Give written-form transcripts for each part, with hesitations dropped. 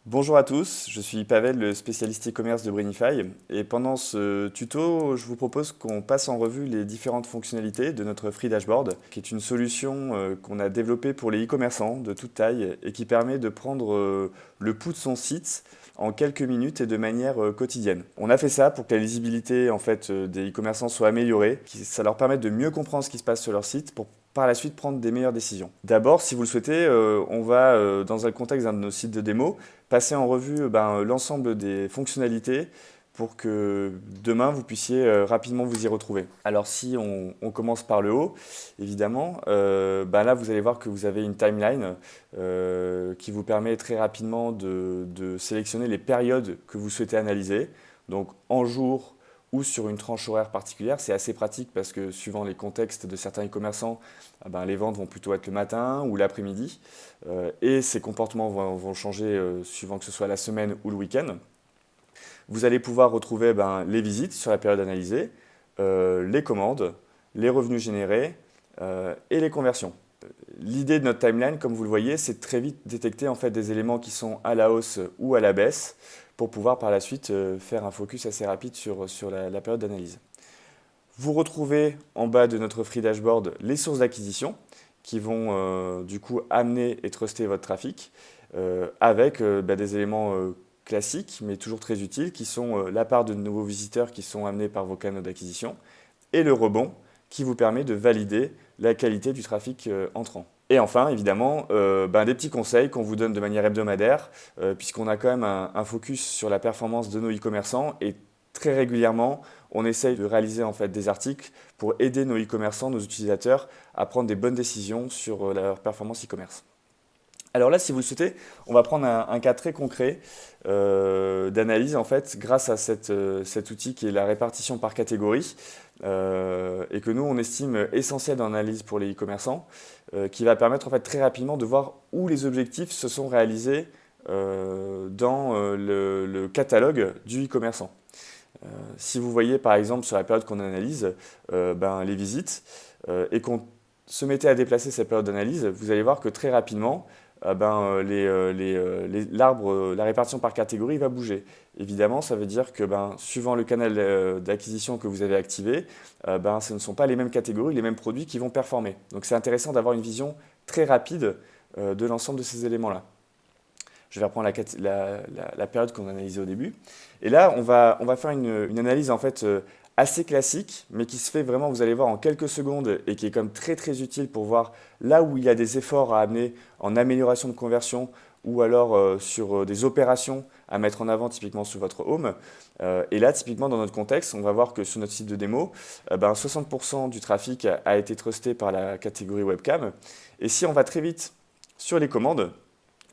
Bonjour à tous, je suis Pavel, le spécialiste e-commerce de Brainify, et pendant ce tuto, je vous propose qu'on passe en revue les différentes fonctionnalités de notre Free Dashboard, qui est une solution qu'on a développée pour les e-commerçants de toute taille et qui permet de prendre le pouls de son site en quelques minutes et de manière quotidienne. On a fait ça pour que la lisibilité des e-commerçants soit améliorée, que ça leur permette de mieux comprendre ce qui se passe sur leur site pour par la suite prendre des meilleures décisions. D'abord, si vous le souhaitez, on va, dans le contexte d'un de nos sites de démo, passer en revue l'ensemble des fonctionnalités pour que demain vous puissiez rapidement vous y retrouver. Alors si on commence par le haut, évidemment, là vous allez voir que vous avez une timeline qui vous permet très rapidement de sélectionner les périodes que vous souhaitez analyser, donc en jour ou sur une tranche horaire particulière. C'est assez pratique parce que suivant les contextes de certains e-commerçants, les ventes vont plutôt être le matin ou l'après-midi et ces comportements vont changer suivant que ce soit la semaine ou le week-end. Vous allez pouvoir retrouver les visites sur la période analysée, les commandes, les revenus générés et les conversions. L'idée de notre timeline, comme vous le voyez, c'est de très vite détecter des éléments qui sont à la hausse ou à la baisse pour pouvoir par la suite faire un focus assez rapide sur la période d'analyse. Vous retrouvez en bas de notre Free Dashboard les sources d'acquisition qui vont du coup amener et truster votre trafic avec des éléments classiques mais toujours très utiles qui sont la part de nouveaux visiteurs qui sont amenés par vos canaux d'acquisition et le rebond qui vous permet de valider la qualité du trafic entrant. Et enfin, évidemment, des petits conseils qu'on vous donne de manière hebdomadaire, puisqu'on a quand même un focus sur la performance de nos e-commerçants et très régulièrement, on essaye de réaliser des articles pour aider nos e-commerçants, nos utilisateurs, à prendre des bonnes décisions sur leur performance e-commerce. Alors là, si vous le souhaitez, on va prendre un cas très concret d'analyse grâce à cet outil qui est la répartition par catégorie et que nous, on estime essentiel dans l'analyse pour les e-commerçants qui va permettre très rapidement de voir où les objectifs se sont réalisés dans le catalogue du e-commerçant. Si vous voyez par exemple sur la période qu'on analyse les visites et qu'on se mettait à déplacer cette période d'analyse, vous allez voir que très rapidement, la répartition par catégorie va bouger. Évidemment, ça veut dire que suivant le canal d'acquisition que vous avez activé, ce ne sont pas les mêmes catégories, les mêmes produits qui vont performer. Donc c'est intéressant d'avoir une vision très rapide de l'ensemble de ces éléments-là. Je vais reprendre la période qu'on a analysée au début. Et là, on va faire une analyse assez classique, mais qui se fait vraiment, vous allez voir, en quelques secondes et qui est comme très très utile pour voir là où il y a des efforts à amener en amélioration de conversion ou alors sur des opérations à mettre en avant typiquement sur votre home. Et là, typiquement dans notre contexte, on va voir que sur notre site de démo, 60% du trafic a été trusté par la catégorie webcam. Et si on va très vite sur les commandes,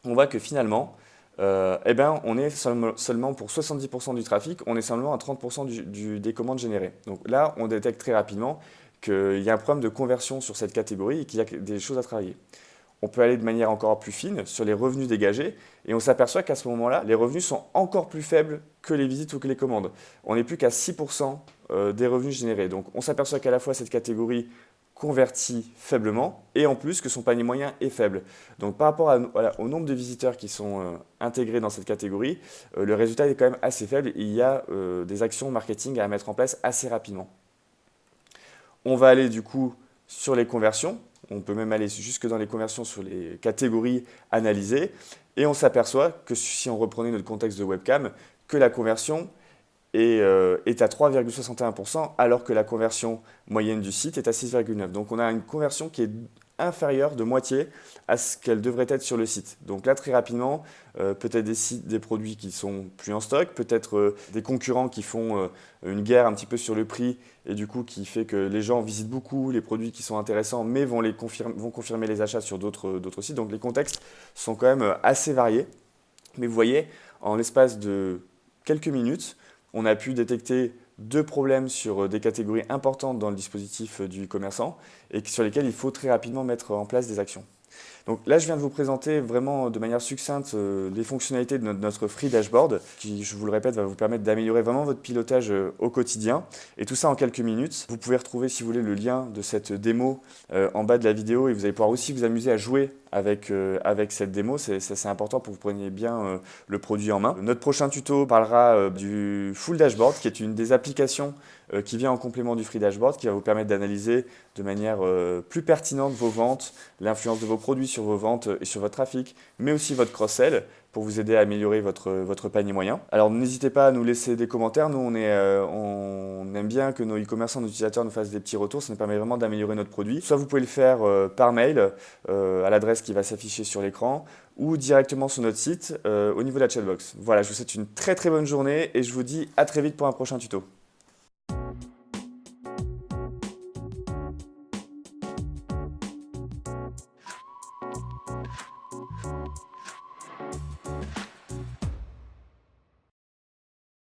on voit que finalement, on est seulement pour 70% du trafic, on est seulement à 30% des commandes générées. Donc là, on détecte très rapidement qu'il y a un problème de conversion sur cette catégorie et qu'il y a des choses à travailler. On peut aller de manière encore plus fine sur les revenus dégagés et on s'aperçoit qu'à ce moment-là, les revenus sont encore plus faibles que les visites ou que les commandes. On n'est plus qu'à 6% des revenus générés. Donc on s'aperçoit qu'à la fois cette catégorie convertit faiblement et en plus que son panier moyen est faible. Donc par rapport au nombre de visiteurs qui sont intégrés dans cette catégorie, le résultat est quand même assez faible et il y a des actions marketing à mettre en place assez rapidement. On va aller du coup sur les conversions, on peut même aller jusque dans les conversions sur les catégories analysées et on s'aperçoit que si on reprenait notre contexte de webcam, que la conversion est à 3,61% alors que la conversion moyenne du site est à 6,9%. Donc on a une conversion qui est inférieure de moitié à ce qu'elle devrait être sur le site. Donc là, très rapidement, peut-être des produits qui sont plus en stock, peut-être des concurrents qui font une guerre un petit peu sur le prix et du coup qui fait que les gens visitent beaucoup les produits qui sont intéressants mais vont confirmer les achats sur d'autres sites. Donc les contextes sont quand même assez variés. Mais vous voyez, en l'espace de quelques minutes, on a pu détecter 2 problèmes sur des catégories importantes dans le dispositif du e-commerçant et sur lesquels il faut très rapidement mettre en place des actions. Donc là, je viens de vous présenter vraiment de manière succincte les fonctionnalités de notre Free Dashboard, qui, je vous le répète, va vous permettre d'améliorer vraiment votre pilotage au quotidien. Et tout ça en quelques minutes. Vous pouvez retrouver, si vous voulez, le lien de cette démo en bas de la vidéo et vous allez pouvoir aussi vous amuser à jouer avec cette démo. C'est important pour que vous preniez bien le produit en main. Notre prochain tuto parlera du Full Dashboard, qui est une des applications qui vient en complément du Free Dashboard, qui va vous permettre d'analyser de manière plus pertinente vos ventes, l'influence de vos produits sur vos ventes et sur votre trafic, mais aussi votre cross-sell pour vous aider à améliorer votre panier moyen. Alors n'hésitez pas à nous laisser des commentaires. Nous, on aime bien que nos e-commerçants, nos utilisateurs nous fassent des petits retours. Ça nous permet vraiment d'améliorer notre produit. Soit vous pouvez le faire par mail à l'adresse qui va s'afficher sur l'écran ou directement sur notre site au niveau de la chatbox. Voilà, je vous souhaite une très très bonne journée et je vous dis à très vite pour un prochain tuto.